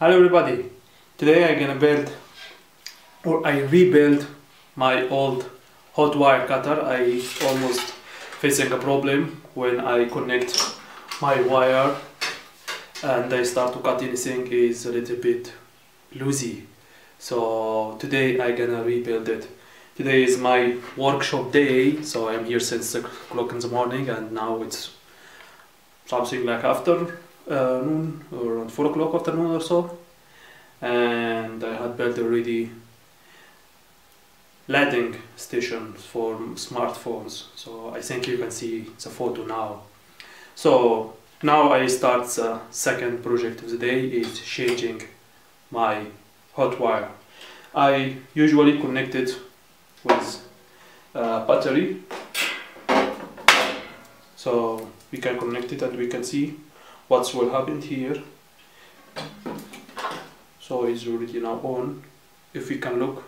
Hello everybody, today I'm gonna build or I rebuild my old hot wire cutter. I almost facing a problem when I connect my wire and I start to cut anything is a little bit loosey. So today I'm gonna rebuild it. Today is my workshop day, so I'm here since 6 o'clock in the morning and now it's something like after noon or around 4 o'clock afternoon or so, and I had built already lighting station for smartphones, so I think you can see the photo now. So now I start the second project of the day is changing my hot wire. I usually connect it with battery, so we can connect it and we can see what will happen here. So it's already now on. If we can look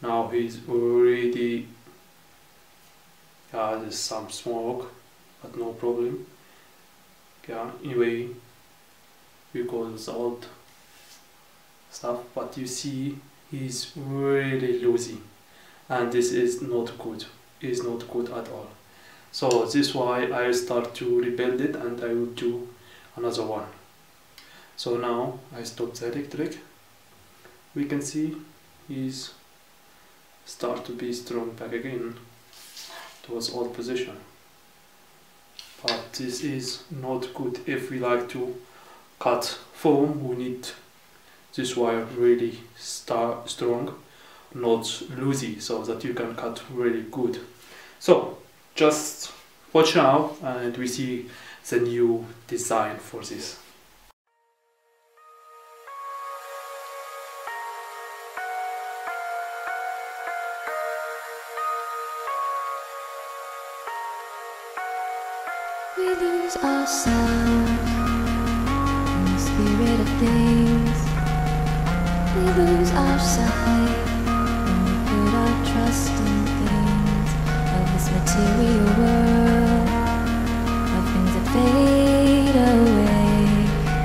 now, he's already there's some smoke but no problem. Anyway, because the old stuff, but you see he's really loosey and this is not good, is not good at all. So this is why I start to rebuild it and I will do another one. So now I stop the electric. We can see he's start to be strong back again to its old position. But this is not good. If we like to cut foam, we need this wire really strong, not loosey, so that you can cut really good. So just watch now and we see the new design for this. We lose ourselves in the spirit of things. We lose our sight when we put our trust in things of this material world, of things that fade away.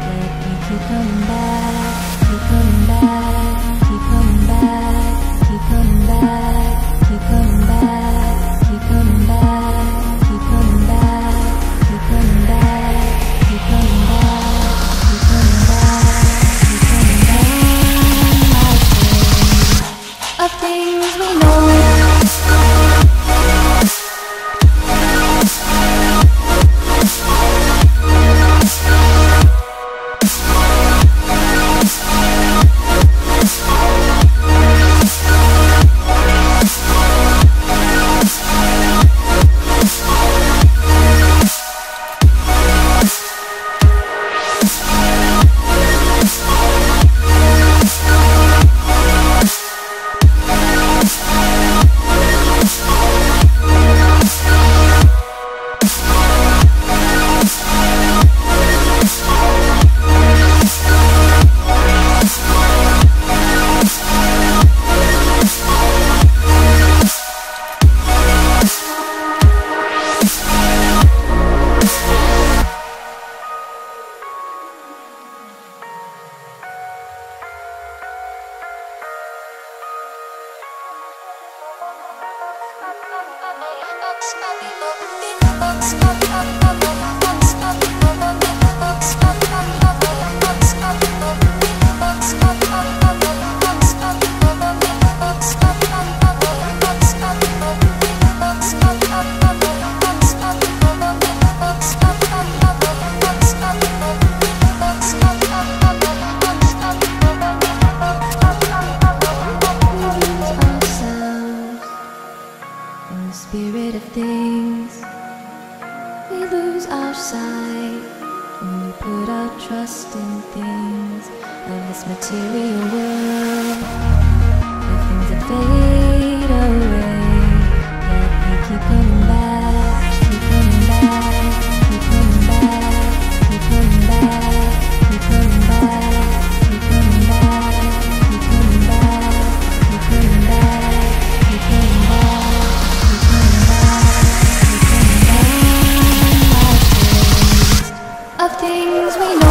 Yet we keep coming back, keep coming back, keep coming back, keep coming back, keep coming back, keep coming back, keep coming back. Of things we know. Spirit of things, we lose our sight when we put our trust in things of this material world, of things that fade away. Yet we keep coming back, keep coming back, keep coming back, keep coming back, keep coming back, keep coming back, keep coming back, keep coming back, keep coming back. Of things we know.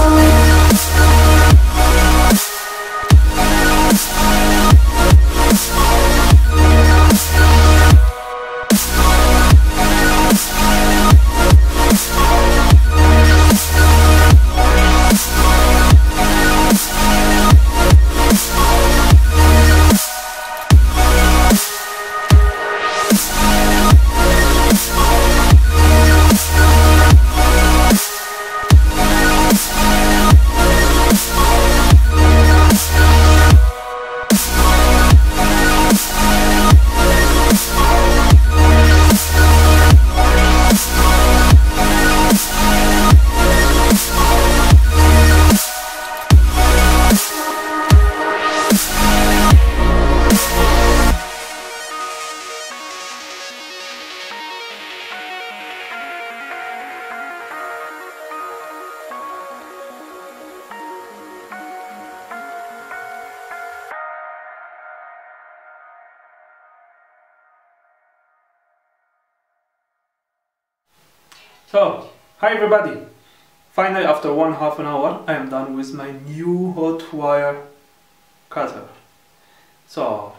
So, hi everybody! Finally, after half an hour, I am done with my new hot wire cutter. So,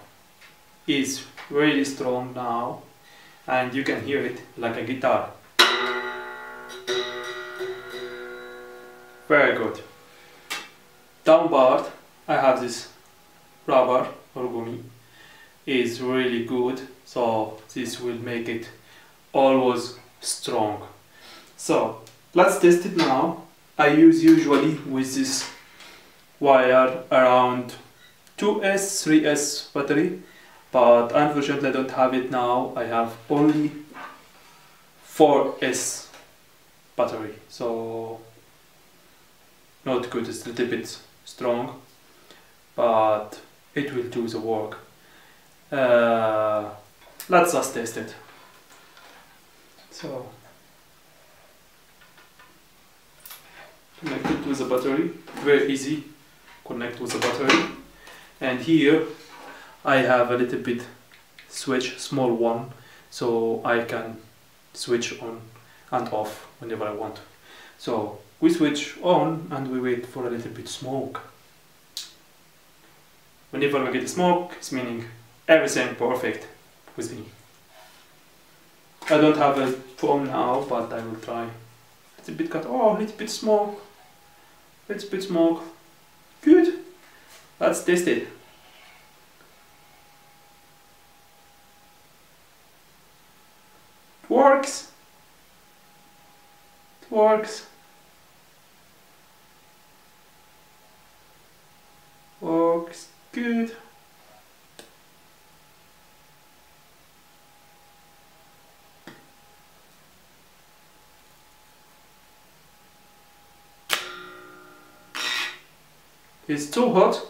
it's really strong now, and you can hear it like a guitar. Very good. Down part, I have this rubber or gummy. Is really good, so this will make it always strong. So let's test it now. I use usually with this wire around 2S, 3S battery, but unfortunately I don't have it now. I have only 4S battery, so not good. It's a little bit strong, but it will do the work. Let's just test it. So connect it with the battery, very easy, connect with the battery, and here I have a little bit switch, small one, so I can switch on and off whenever I want. So we switch on and we wait for a little bit smoke. Whenever we get smoke, it's meaning everything perfect with me. I don't have a foam now, but I will try. It's a bit cut. Oh, a little bit smoke. Little bit smoke. Good. Let's test it. It works. It works. Works good. It's too hot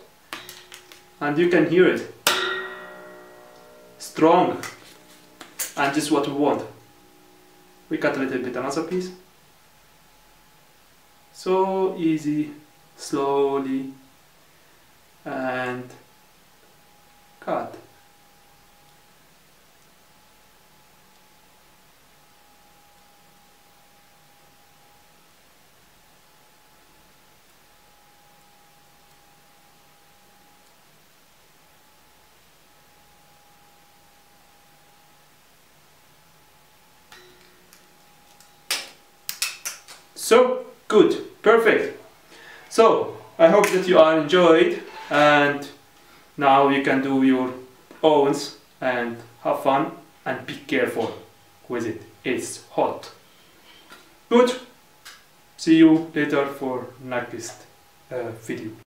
and you can hear it. Strong. And this is what we want. We cut a little bit another piece. So easy, slowly, and cut. So good, perfect. So I hope that you all enjoyed, and now you can do your owns and have fun and be careful with it. It's hot. Good. See you later for next video.